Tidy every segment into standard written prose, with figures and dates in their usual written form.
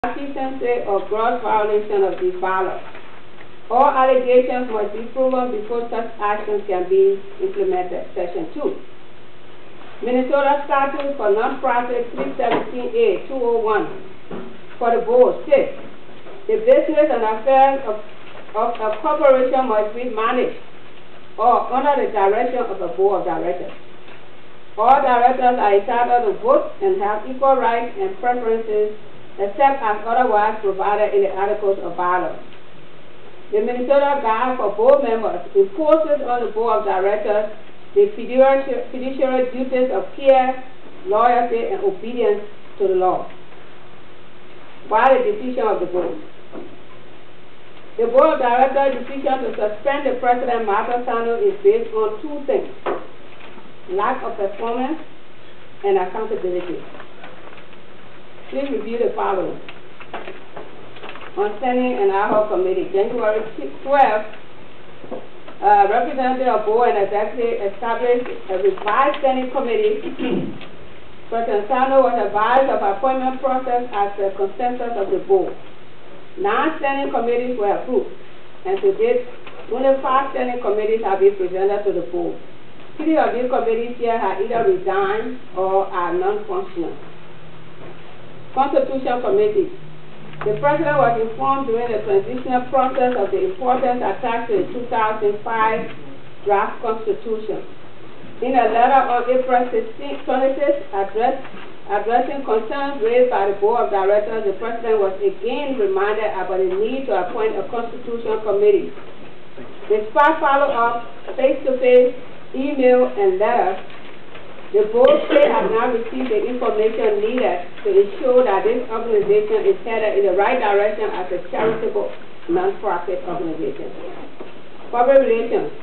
Consistency or gross violation of these bylaws. All allegations must be proven before such actions can be implemented. Section 2. Minnesota Statute for Nonprofit 317A 201 for the board states the business and affairs of a corporation must be managed or under the direction of a board of directors. All directors are entitled to vote and have equal rights and preferences except as otherwise provided in the Articles of Bylaws. The Minnesota Guide for Board Members imposes on the Board of Directors the fiduciary duties of care, loyalty, and obedience to the law. While the decision of the Board. The Board of Directors' decision to suspend the President Martha Sano is based on two things: lack of performance and accountability. Please review the following. On Standing and Ad Hoc Committee, January 12th, representative of board and executive established a revised standing committee. President Sano was advised of appointment process as the consensus of the board. 9 standing committees were approved, and to date, only 5 standing committees have been presented to the board. 3 of these committees here have either resigned or are non-functional. Constitution Committee. The President was informed during the transitional process of the importance attached to the 2005 draft Constitution. In a letter on April 26, addressing concerns raised by the Board of Directors, the President was again reminded about the need to appoint a Constitution Committee. Despite follow-up, face-to-face, email, and letters, the board still has not received the information needed to ensure that this organization is headed in the right direction as a charitable, non-profit organization. Public Relations.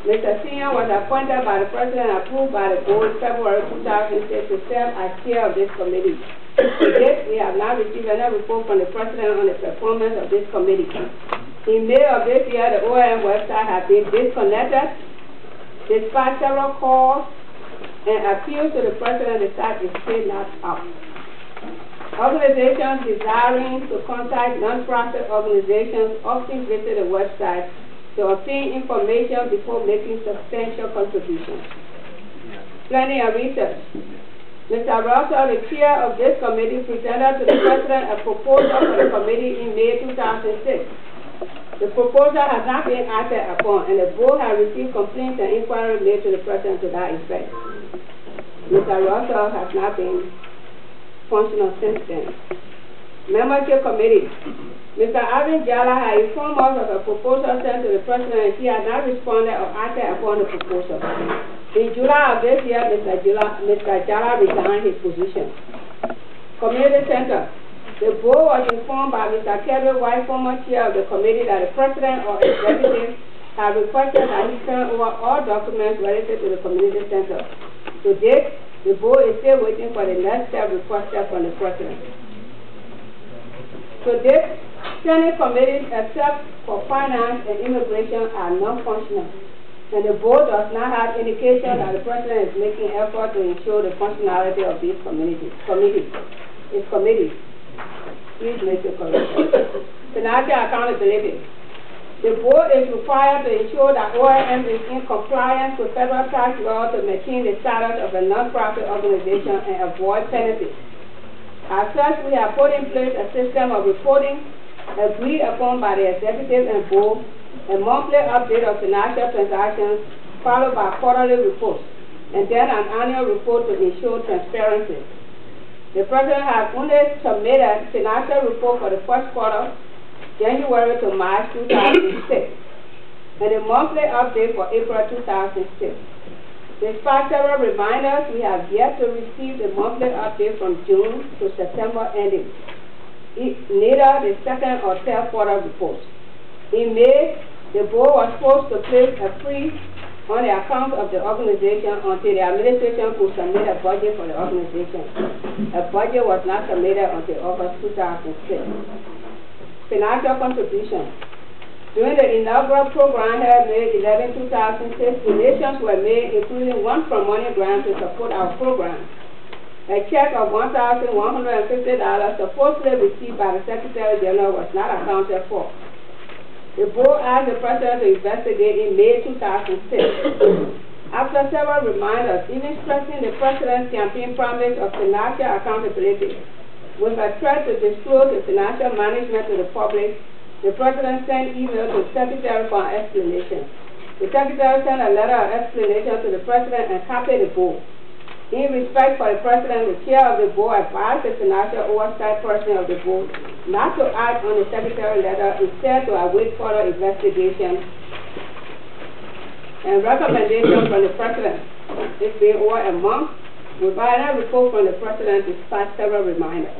Mr. Senior was appointed by the President and approved by the board in February 2006 to serve as chair of this committee. To date, we have not received any report from the President on the performance of this committee. In May of this year, the OM website has been disconnected. Despite several calls and appeals to the President, the site is still not up. Organizations desiring to contact non-profit organizations often visit the website to obtain information before making substantial contributions. Planning and Research. Mr. Russell, the chair of this committee, presented to the President a proposal for the committee in May 2006. The proposal has not been acted upon, and the board has received complaints and inquiries made to the President to that effect. Mr. Russell has not been functional since then. Membership Committee. Mr. Alvin Jala has informed us of a proposal sent to the President, and he has not responded or acted upon the proposal. In July of this year, Mr. Jala resigned his position. Community Center. The board was informed by Mr. Kevin White, former chair of the committee, that the President or executive have requested that he turn over all documents related to the community center. To date, the board is still waiting for the next step requested from the President. To date, standing committees except for finance and immigration are non-functional, and the board does not have indication that the President is making effort to ensure the functionality of these committees. Please make the correction. Financial accountability. The board is required to ensure that OIM is in compliance with federal tax law to maintain the status of a non-profit organization and avoid penalties. As such, we have put in place a system of reporting agreed upon by the executive and board, a monthly update of financial transactions followed by quarterly reports, and then an annual report to ensure transparency. The President has only submitted financial report for the first quarter, January to March 2006, and a monthly update for April 2006. Despite several reminders, we have yet to receive the monthly update from June to September ending, neither the second or third quarter reports. In May, the board was forced to place a freeze on the account of the organization until the administration could submit a budget for the organization. A budget was not submitted until August 2006. Financial contribution. During the inaugural program held May 11, 2006, donations were made, including one from MoneyGram to support our program. A check of $1,150 supposedly received by the Secretary General was not accounted for. The board asked the President to investigate in May 2006. After several reminders, even stressing the President's campaign promise of financial accountability, with a threat to disclose the financial management to the public, the President sent email to the Secretary for an explanation. The Secretary sent a letter of explanation to the President and copied the board. In respect for the President, the chair of the board advised the financial oversight person of the board not to act on the Secretary's letter, instead to await further investigation and recommendation from the President. It's been over a month. Without a report from the President despite several reminders.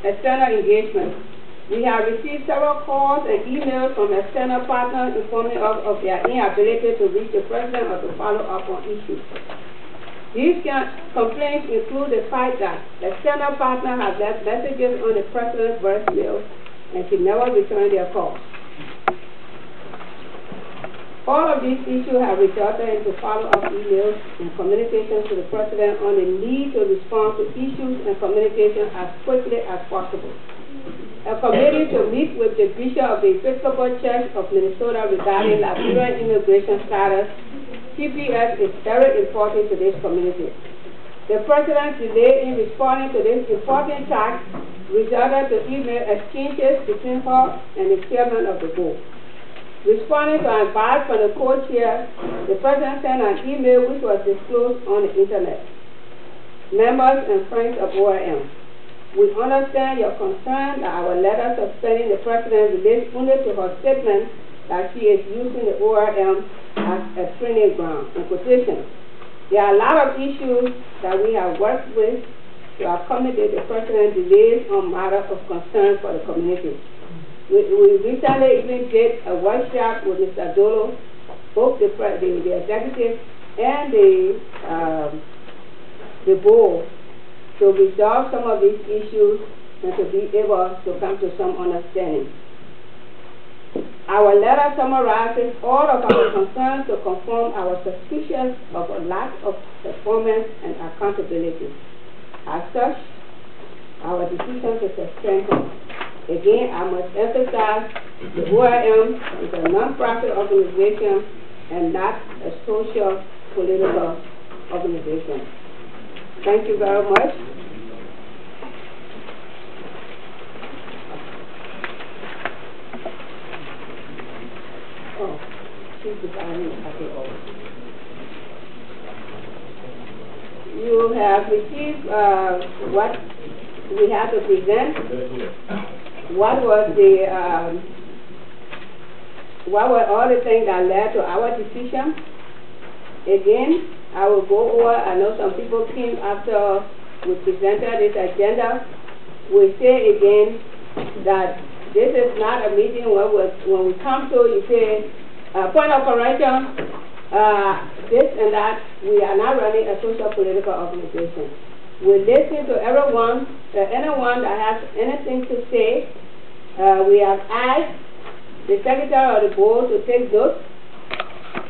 External engagement. We have received several calls and emails from external partners informing us of their inability to reach the President or to follow up on issues. These complaints include the fact that external partners have left messages on the President's voicemail and she never returned their calls. All of these issues have resulted into follow-up emails and communications to the President on the need to respond to issues and communication as quickly as possible. A committee to meet with the Bishop of the Episcopal Church of Minnesota regarding Liberian immigration status, CPS, is very important to this community. The President's delay in responding to this important task resulted to email exchanges between her and the chairman of the board. Responding to advice from the co-chair, the President sent an email which was disclosed on the internet. Members and friends of ORM, we understand your concern that our letter suspending the President relates only to her statement that she is using the ORM as a training ground. In quotation, there are a lot of issues that we have worked with to accommodate the President's delays on matters of concern for the community. We recently even did a workshop with Mr. Dolo, both the executive and the board, to resolve some of these issues and to be able to come to some understanding. Our letter summarizes all of our concerns to confirm our suspicions of a lack of performance and accountability. As such, our decision to suspend him. Again, I must emphasize the ORM is a non-profit organization and not a social political organization. Thank you very much. Oh, she's designing a copy of. You have received what we have to present. What were all the things that led to our decision? Again, I will go over. I know some people came after we presented this agenda. We say again that this is not a meeting where when we come to, you say, point of correction, this and that. We are not running a social political organization. We listen to everyone, anyone that has anything to say. We have asked the Secretary of the Board to take notes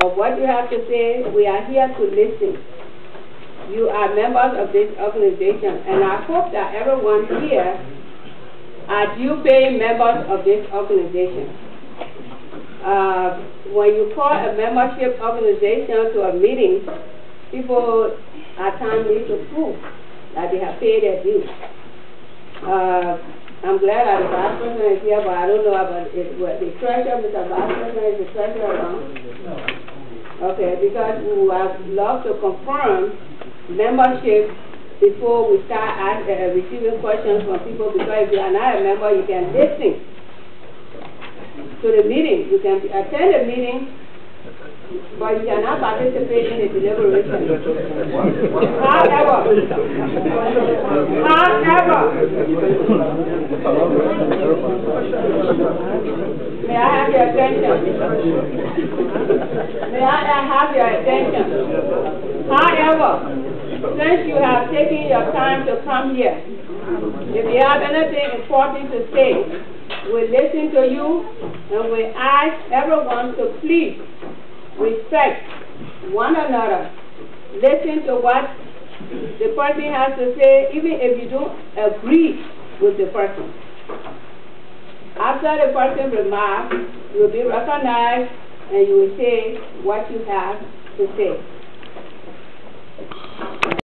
of what you have to say. We are here to listen. You are members of this organization, and I hope that everyone here are due-paying members of this organization. When you call a membership organization to a meeting, people at times need to prove that they have paid their dues. I'm glad that the Vice President is here, but I don't know about it. The treasurer, Mr. Vice President, is the treasurer around? Okay, because we would love to confirm membership before we start receiving questions from people, because if you are not a member, you can listen to the meeting. You can attend the meeting, but you cannot participate in the deliberation. However, may I have your attention? May I have your attention? However, since you have taken your time to come here, if you have anything important to say, we listen to you, and we ask everyone to please respect one another. Listen to what The person has to say, even if you don't agree with the person. After the person remarks, you will be recognized and you will say what you have to say.